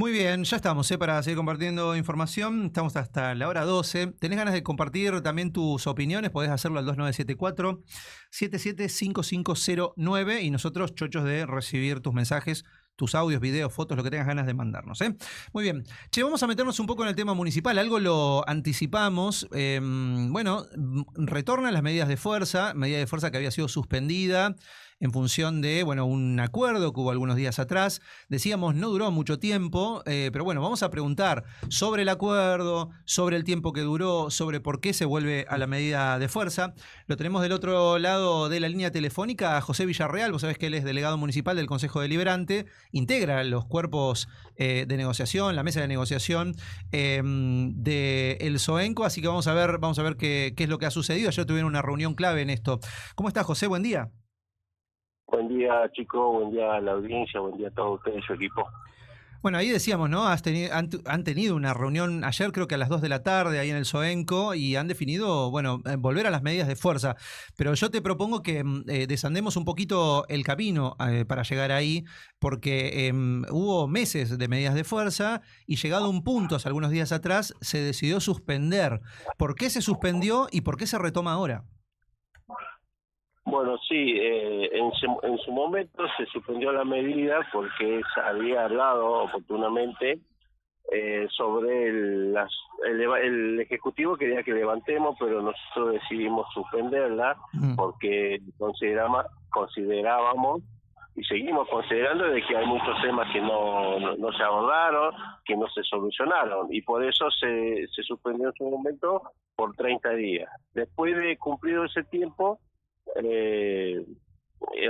Muy bien, ya estamos, para seguir compartiendo información. Estamos hasta la hora 12. ¿Tenés ganas de compartir también tus opiniones? Podés hacerlo al 2974-775509 y nosotros, chochos de recibir tus mensajes, tus audios, videos, fotos, lo que tengas ganas de mandarnos. Muy bien. Che, vamos a meternos un poco en el tema municipal. Algo lo anticipamos. Retornan las medida de fuerza que había sido suspendida en función de, un acuerdo que hubo algunos días atrás. Decíamos, no duró mucho tiempo, pero vamos a preguntar sobre el acuerdo, sobre el tiempo que duró, sobre por qué se vuelve a la medida de fuerza. Lo tenemos del otro lado de la línea telefónica a José Villarreal. Vos sabés que él es delegado municipal del Consejo Deliberante, integra los cuerpos de negociación, la mesa de negociación del SOENCO, así que vamos a ver qué es lo que ha sucedido. Ayer tuvieron una reunión clave en esto. ¿Cómo estás, José? Buen día. Buen día, chicos, buen día a la audiencia, buen día a todos ustedes y su equipo. Bueno, ahí decíamos, ¿no? Han tenido una reunión ayer, creo que a las 2 de la tarde, ahí en el SOENCO, y han definido, volver a las medidas de fuerza. Pero yo te propongo que desandemos un poquito el camino para llegar ahí, porque hubo meses de medidas de fuerza y llegado a un punto, hace algunos días atrás, se decidió suspender. ¿Por qué se suspendió y por qué se retoma ahora? Bueno, sí, en su momento se suspendió la medida porque se había hablado oportunamente sobre el Ejecutivo quería que levantemos, pero nosotros decidimos suspenderla porque considerábamos y seguimos considerando de que hay muchos temas que no se abordaron, que no se solucionaron, y por eso se suspendió en su momento por 30 días. Después de cumplido ese tiempo,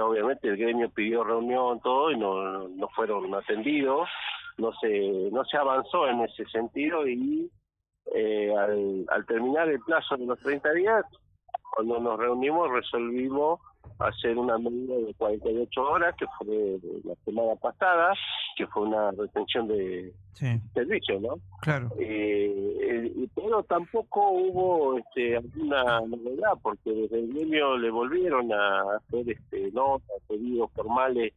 obviamente el gremio pidió reunión, todo, y no fueron atendidos, no se avanzó en ese sentido, y al terminar el plazo de los 30 días, cuando nos reunimos resolvimos hacer una medida de 48 horas, que fue la semana pasada, que fue una retención de servicio, ¿no? Claro. Pero tampoco hubo alguna novedad, porque desde el gremio le volvieron a hacer notas, pedidos formales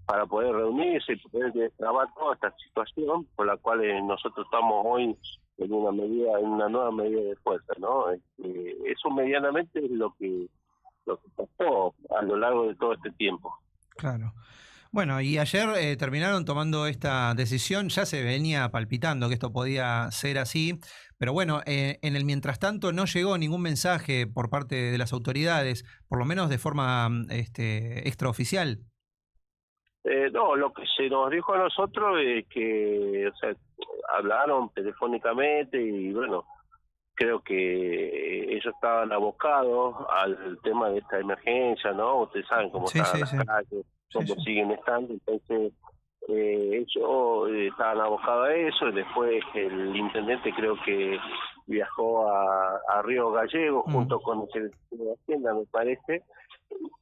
para poder reunirse y poder destrabar toda esta situación, por la cual nosotros estamos hoy en una nueva medida de fuerza, ¿no? Eso medianamente es lo que pasó a lo largo de todo este tiempo. Claro. Bueno, y ayer terminaron tomando esta decisión. Ya se venía palpitando que esto podía ser así, pero en el mientras tanto no llegó ningún mensaje por parte de las autoridades, por lo menos de forma extraoficial. No, lo que se nos dijo a nosotros es que, hablaron telefónicamente y creo que ellos estaban abocados al tema de esta emergencia, ¿no? Ustedes saben cómo están las calles, cómo siguen estando, entonces ellos estaban abocados a eso, y después el intendente creo que viajó a Río Gallegos junto con el secretario de Hacienda, me parece,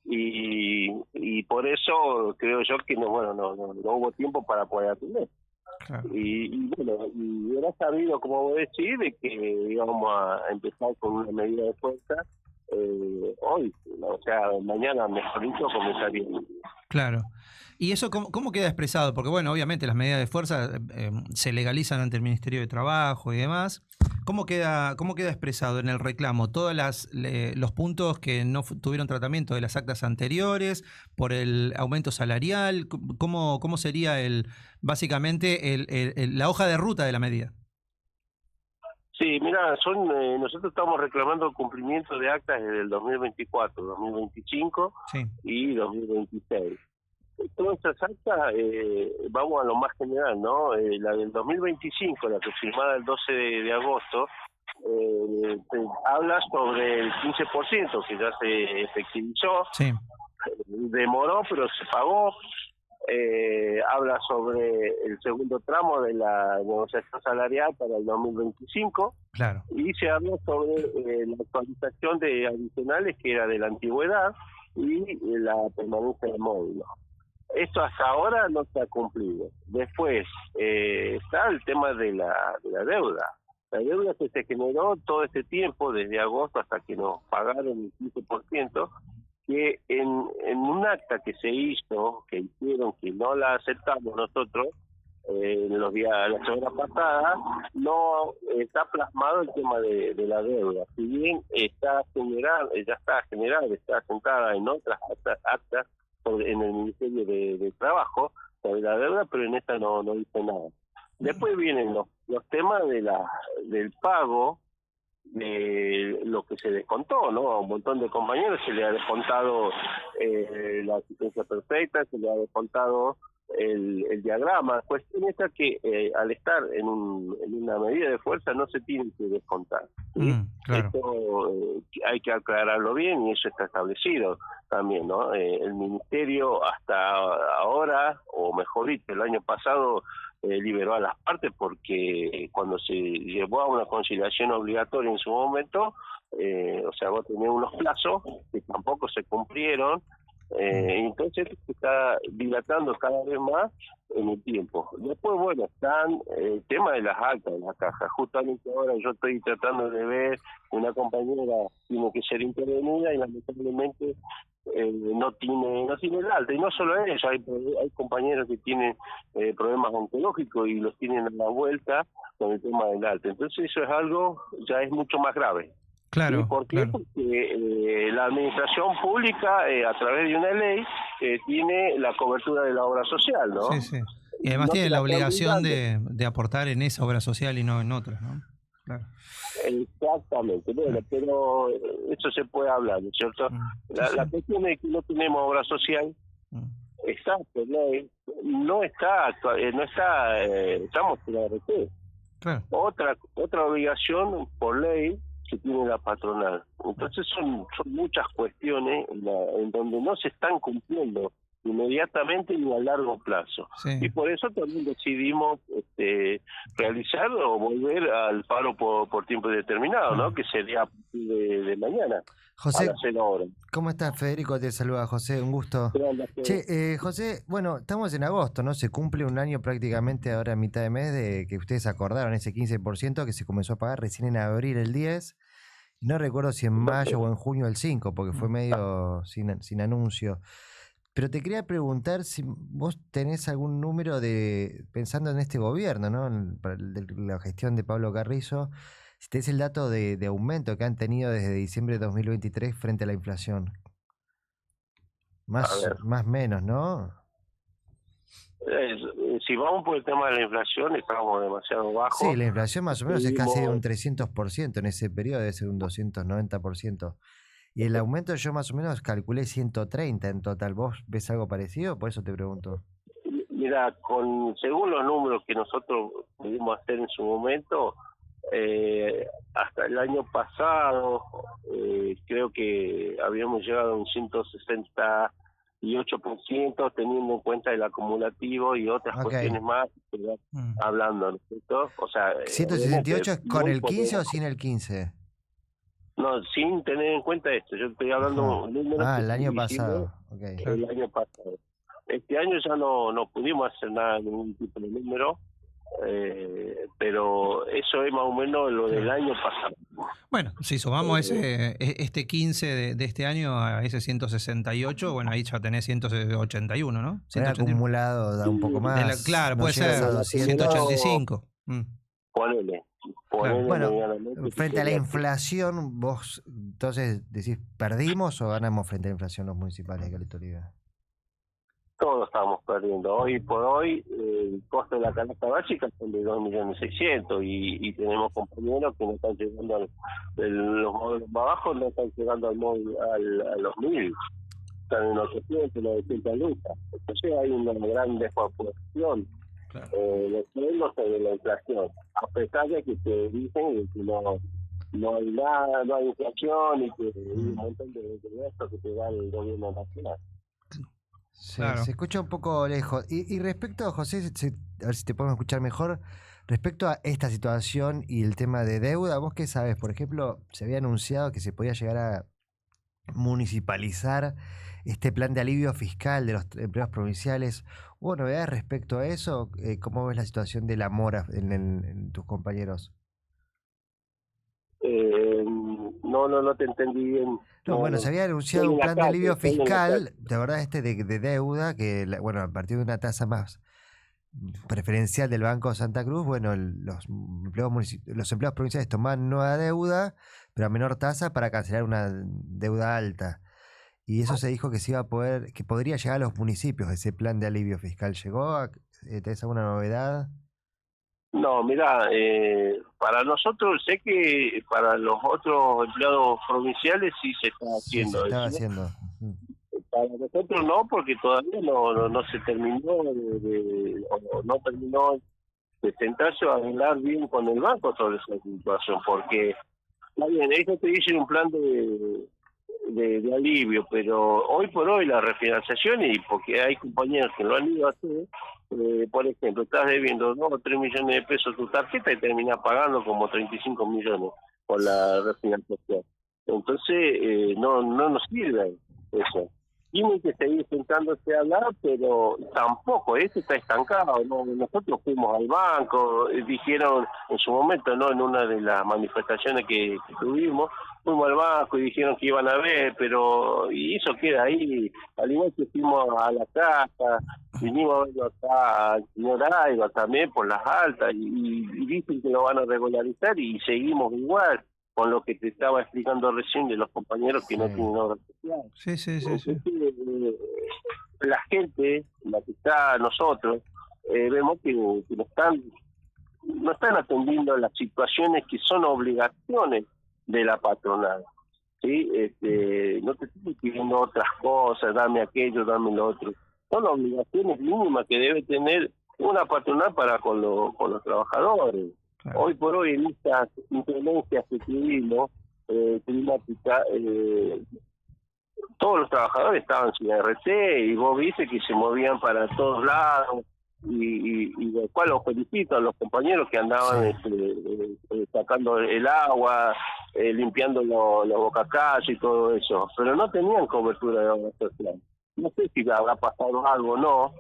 y por eso creo yo que no hubo tiempo para poder atender. Claro. Y era sabido, como vos decís, de que íbamos a empezar con una medida de fuerza hoy, mañana, mejor dicho, comenzaría. Claro. ¿Y eso cómo queda expresado? Porque obviamente las medidas de fuerza se legalizan ante el Ministerio de Trabajo y demás. ¿Cómo queda expresado en el reclamo? ¿Todos los puntos que no tuvieron tratamiento de las actas anteriores, por el aumento salarial? ¿Cómo sería básicamente la hoja de ruta de la medida? Sí, mira, nosotros estamos reclamando el cumplimiento de actas desde el 2024, 2025 y 2026. Todas estas actas, vamos a lo más general, ¿no? La del 2025, la que firmada el 12 de agosto, habla sobre el 15% que ya se efectivizó, demoró pero se pagó. Habla sobre el segundo tramo de la negociación salarial para el 2025, claro, y se habla sobre la actualización de adicionales, que era de la antigüedad, y la permanencia del módulo. Esto hasta ahora no se ha cumplido. Después está el tema de la deuda. La deuda que se generó todo este tiempo, desde agosto hasta que nos pagaron el 15%, que en un acta que se hizo, que hicieron, que no la aceptamos nosotros, en los días, la semana pasada, no está plasmado el tema de la deuda. Si bien está generada, ya está generada, está sentada en otras actas en el Ministerio de Trabajo sobre la deuda, pero en esta no dice nada. Después vienen los temas del pago de lo que se descontó, ¿no? A un montón de compañeros se le ha descontado la asistencia perfecta, se le ha descontado el diagrama. La cuestión está que al estar en una medida de fuerza no se tiene que descontar, ¿sí? Claro. Esto hay que aclararlo bien y eso está establecido también, ¿no? El Ministerio hasta ahora, o mejor dicho, el año pasado, liberó a las partes porque cuando se llevó a una conciliación obligatoria en su momento, o sea, vos tenías unos plazos que tampoco se cumplieron, entonces se está dilatando cada vez más en el tiempo. Después, bueno, están el tema de las altas de la caja. Justamente ahora yo estoy tratando de ver, una compañera tiene que ser intervenida y lamentablemente no tiene el alta. Y no solo eso, hay compañeros que tienen problemas oncológicos y los tienen a la vuelta con el tema del alta. Entonces eso es algo, ya es mucho más grave. Claro. ¿Por qué? Claro. Porque la administración pública, a través de una ley, tiene la cobertura de la obra social, ¿no? Sí, sí. Y además No tiene se la está obligación olvidando. de aportar en esa obra social y no en otras, ¿no? Claro. Exactamente, bueno, pero eso se puede hablar, ¿no es cierto? Sí, La sí. cuestión es que no tenemos obra social, está por ley, no está, estamos en la RT. Claro. Otra obligación por ley que tiene la patronal. Entonces son muchas cuestiones en donde no se están cumpliendo inmediatamente ni a largo plazo. Sí. Y por eso también decidimos realizar o volver al paro por tiempo determinado, ¿no? Que sería a partir de mañana, a José, las 0 horas. ¿cómo estás? Federico te saluda, José, un gusto. Che, José, bueno, estamos en agosto, ¿no? Se cumple un año prácticamente ahora a mitad de mes de que ustedes acordaron ese 15% que se comenzó a pagar recién en abril el 10. No recuerdo si en mayo o en junio el 5, porque fue medio sin anuncio. Pero te quería preguntar si vos tenés algún número pensando en este gobierno, ¿no? De la gestión de Pablo Carrizo, si tenés el dato de aumento que han tenido desde diciembre de 2023 frente a la inflación. Más menos, ¿no? Si vamos por el tema de la inflación, estamos demasiado bajos. Sí, la inflación más o menos es casi de un 300%, en ese periodo debe ser un 290%. Y el aumento yo más o menos calculé 130 en total. ¿Vos ves algo parecido? Por eso te pregunto. Mira, según los números que nosotros pudimos hacer en su momento, hasta el año pasado creo que habíamos llegado a un 168%, teniendo en cuenta el acumulativo y otras cuestiones más que hablando, ¿no es cierto? O sea, 168 es con el 15 o sin el 15. No, sin tener en cuenta esto. Yo estoy hablando de números. El año pasado. El año pasado. Este año ya no pudimos hacer nada, ningún tipo de número, pero eso es más o menos lo del año pasado. Bueno, si sumamos este 15 de este año a ese 168, bueno, ahí ya tenés 181, ¿no? El acumulado da un poco más. Claro, puede ser 185. Ponele. Bueno, frente a la inflación, vos entonces decís, ¿perdimos o ganamos frente a la inflación los municipales de Caleta Olivia? Todos estamos perdiendo. Hoy por hoy, el costo de la canasta básica son de 2.600.000 y tenemos compañeros que no están llegando los módulos más bajos, no están llegando a los 1.000. Están en 800, 900 lucas. Entonces hay una gran desproporción. Los sueldos sobre la inflación, a pesar de que te dicen que no hay nada, no hay inflación y que hay un montón de gastos que te da el gobierno nacional. Sí, claro. Se escucha un poco lejos. Y respecto a José, a ver si te podemos escuchar mejor, respecto a esta situación y el tema de deuda, ¿vos qué sabes? Por ejemplo, se había anunciado que se podía llegar a municipalizar este plan de alivio fiscal de los empleados provinciales. ¿Hubo novedades respecto a eso? ¿Cómo ves la situación de la mora en tus compañeros? No te entendí bien. Bueno, se había anunciado un plan de alivio fiscal, de verdad, de deuda, que, bueno, a partir de una tasa más preferencial del Banco Santa Cruz, bueno, los empleados provinciales tomaban nueva deuda, pero a menor tasa para cancelar una deuda alta. Y eso se dijo que se iba a poder, que podría llegar a los municipios ese plan de alivio fiscal. ¿Tenés alguna novedad? No, mira, para nosotros, sé que para los otros empleados provinciales sí se está haciendo se estaba eso. haciendo. Para nosotros no, porque todavía no se terminó o no terminó de sentarse a hablar bien con el banco sobre esa situación, porque está bien, ellos te dicen un plan de alivio, pero hoy por hoy la refinanciación, y porque hay compañeros que lo han ido a hacer, por ejemplo, estás debiendo 2 o 3 millones de pesos tu tarjeta y terminas pagando como 35 millones por la refinanciación. Entonces, no nos sirve eso. Tienen que seguir sentándose a hablar, pero tampoco, esto está estancado, ¿no? Nosotros fuimos al banco, dijeron en su momento, ¿no? En una de las manifestaciones que tuvimos, fuimos al banco y dijeron que iban a ver, pero y eso queda ahí, al igual que fuimos a la casa, vinimos a verlo acá al señor Aiva también por las altas, y dicen que lo van a regularizar y seguimos igual, con lo que te estaba explicando recién de los compañeros que no tienen obra social. Sí. La gente, la que está nosotros, vemos que no están atendiendo las situaciones que son obligaciones de la patronal. ¿Sí? No te estoy pidiendo otras cosas, dame aquello, dame lo otro. Son obligaciones mínimas que debe tener una patronal para con los trabajadores. Claro. Hoy por hoy, en estas inclemencias que tuvimos, climática, todos los trabajadores estaban sin RT y vos viste que se movían para todos lados, y de cual los felicito a los compañeros que andaban sacando el agua, limpiando los bocacallos y todo eso, pero no tenían cobertura de obra social. No sé si habrá pasado algo o no,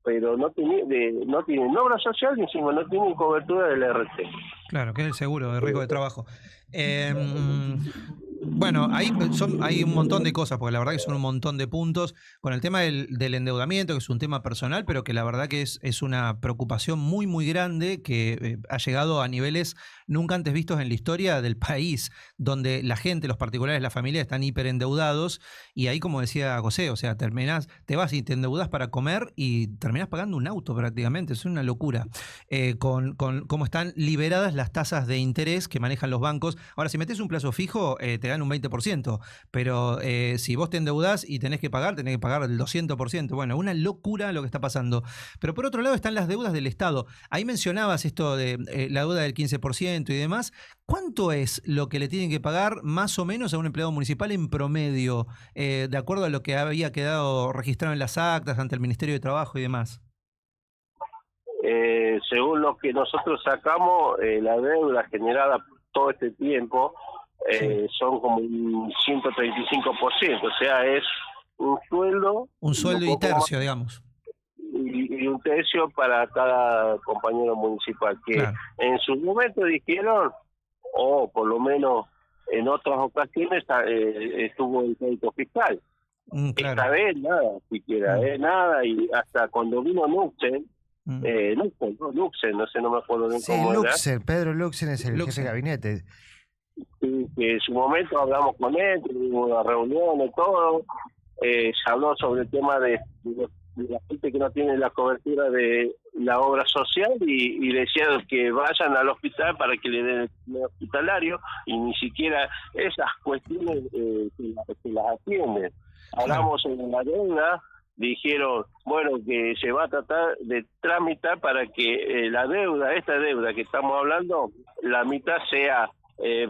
pero no tienen obra social y encima no tienen cobertura del RT. Claro, que es el seguro de riesgo de trabajo. Bueno, hay un montón de cosas, porque la verdad que son un montón de puntos, con el tema del endeudamiento, que es un tema personal, pero que la verdad que es una preocupación muy, muy grande, que ha llegado a niveles nunca antes vistos en la historia del país, donde la gente, los particulares, la familia están hiperendeudados, y ahí, como decía José, o sea, te vas y te endeudas para comer y terminás pagando un auto prácticamente, es una locura. Con cómo están liberadas las tasas de interés que manejan los bancos. Ahora, si metes un plazo fijo, te dan un 20%, pero si vos te endeudás y tenés que pagar el 200%. Bueno, una locura lo que está pasando. Pero por otro lado están las deudas del Estado. Ahí mencionabas esto de la deuda del 15% y demás. ¿Cuánto es lo que le tienen que pagar más o menos a un empleado municipal en promedio, de acuerdo a lo que había quedado registrado en las actas ante el Ministerio de Trabajo y demás? Según lo que nosotros sacamos, la deuda generada todo este tiempo son como un 135%, o sea, es un sueldo... Un sueldo y tercio, digamos. Y un tercio para cada compañero municipal, que claro, en su momento dijeron, o por lo menos en otras ocasiones estuvo el crédito fiscal. Claro. Esta vez nada, siquiera, nada, y hasta cuando vino Luxen, Luxen, no me acuerdo bien cómo Luxen, era. Pedro Luxen es el jefe de gabinete. Sí, que en su momento hablamos con él, tuvimos una reunión y todo, se habló sobre el tema de la gente que no tiene la cobertura de la obra social, y decían que vayan al hospital para que le den el hospitalario, y ni siquiera esas cuestiones se las atienden. Hablamos en la deuda, dijeron, bueno, que se va a tratar de tramitar para que esta deuda que estamos hablando, la mitad sea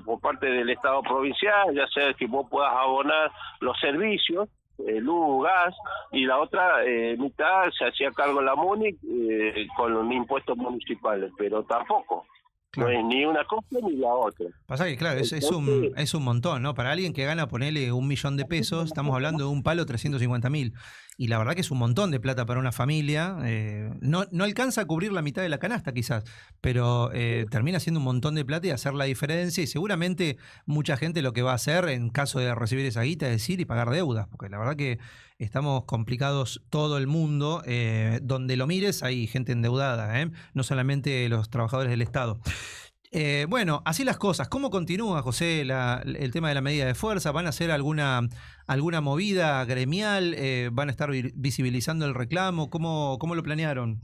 por parte del Estado provincial, ya sea que vos puedas abonar los servicios, luz, gas, y la otra mitad se hacía cargo la MUNI con los impuestos municipales, pero tampoco. Claro. No es ni una cosa ni la otra. Pasa que, claro, es un montón, ¿no? Para alguien que gana, ponele 1 millón de pesos, estamos hablando de un palo 350.000. y la verdad que es un montón de plata para una familia. No alcanza a cubrir la mitad de la canasta quizás, pero termina siendo un montón de plata y hacer la diferencia, y seguramente mucha gente lo que va a hacer en caso de recibir esa guita es ir y pagar deudas, porque la verdad que estamos complicados todo el mundo. Donde lo mires hay gente endeudada, no solamente los trabajadores del Estado. Bueno, así las cosas. ¿Cómo continúa, José, el tema de la medida de fuerza? ¿Van a hacer alguna movida gremial? ¿Van a estar visibilizando el reclamo? ¿Cómo lo planearon?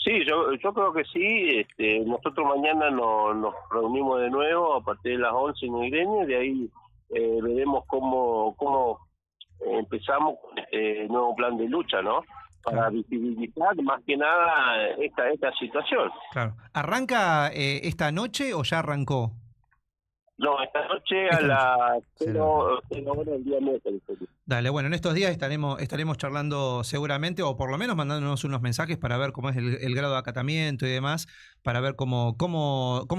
Sí, yo creo que sí. Nosotros mañana nos reunimos de nuevo a partir de las 11 en el gremio, y de ahí veremos cómo empezamos con este nuevo plan de lucha, ¿no? Para visibilizar más que nada esta situación. Claro. ¿Arranca esta noche o ya arrancó? No, esta noche a las 0 horas del día miércoles. Dale, bueno, en estos días estaremos charlando seguramente, o por lo menos mandándonos unos mensajes para ver cómo es el grado de acatamiento y demás, para ver cómo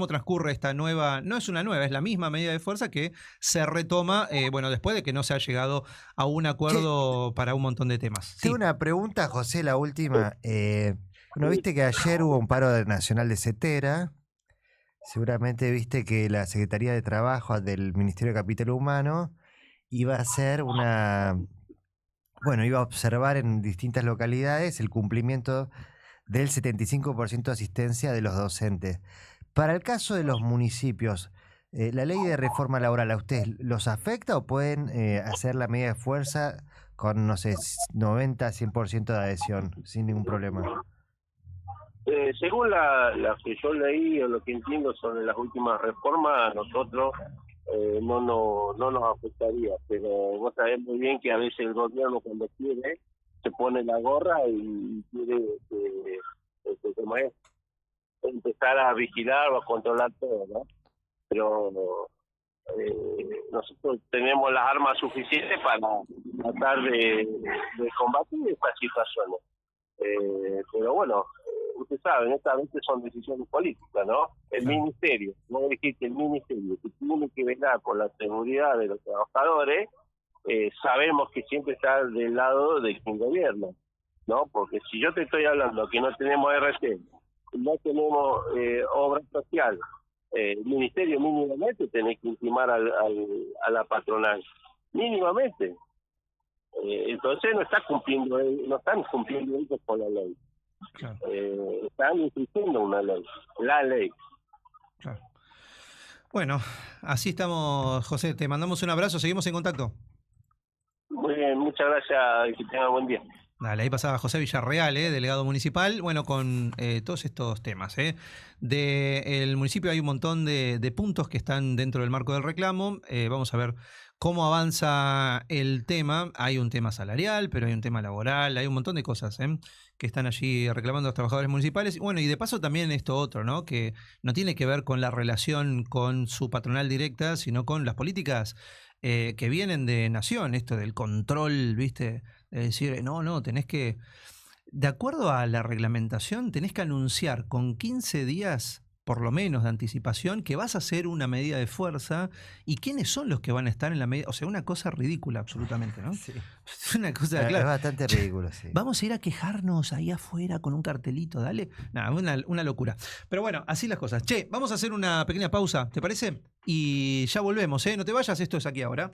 transcurre esta nueva, no es una nueva, es la misma medida de fuerza que se retoma, bueno, después de que no se ha llegado a un acuerdo para un montón de temas. Tengo una pregunta, José, la última. Bueno, viste que ayer hubo un paro nacional de Cetera. Seguramente viste que la Secretaría de Trabajo del Ministerio de Capital Humano iba a hacer iba a observar en distintas localidades el cumplimiento del 75% de asistencia de los docentes. Para el caso de los municipios, ¿la ley de reforma laboral a ustedes los afecta o pueden hacer la medida de fuerza con, no sé, 90-100% de adhesión sin ningún problema? Según la que yo leí o lo que entiendo sobre las últimas reformas, a nosotros no nos afectaría, pero vos sabés muy bien que a veces el gobierno cuando quiere se pone la gorra y quiere empezar a vigilar o a controlar todo, ¿no? Pero nosotros tenemos las armas suficientes para tratar de combatir estas situaciones. Pero bueno, usted sabe, estas veces son decisiones políticas, ¿no? El ministerio, no decir que el ministerio que tiene que velar por la seguridad de los trabajadores, sabemos que siempre está del lado de quien gobierna, ¿no? Porque si yo te estoy hablando que no tenemos RT, no tenemos obra social, el ministerio mínimamente tiene que intimar a la patronal, mínimamente. Entonces no están cumpliendo ellos con la ley. Claro. Están infringiendo una ley, la ley. Claro. Bueno, así estamos, José. Te mandamos un abrazo, seguimos en contacto. Muy bien, muchas gracias y que tengan buen día. Dale, ahí pasaba José Villarreal, delegado municipal, bueno, con todos estos temas. Del municipio hay un montón de puntos que están dentro del marco del reclamo. Vamos a ver cómo avanza el tema. Hay un tema salarial, pero hay un tema laboral, hay un montón de cosas que están allí reclamando los trabajadores municipales. Bueno, y de paso también esto otro, ¿no? Que no tiene que ver con la relación con su patronal directa, sino con las políticas que vienen de nación, esto del control, ¿viste? De decir, no, tenés que, de acuerdo a la reglamentación, tenés que anunciar con 15 días, por lo menos, de anticipación, que vas a hacer una medida de fuerza y quiénes son los que van a estar en la medida. O sea, una cosa ridícula absolutamente, ¿no? Sí. Es una cosa, claro. Es bastante ridículo, sí. Vamos a ir a quejarnos ahí afuera con un cartelito, dale. Nada, una locura. Pero bueno, así las cosas. Che, vamos a hacer una pequeña pausa, ¿te parece? Y ya volvemos, ¿eh? No te vayas, esto es Aquí Ahora.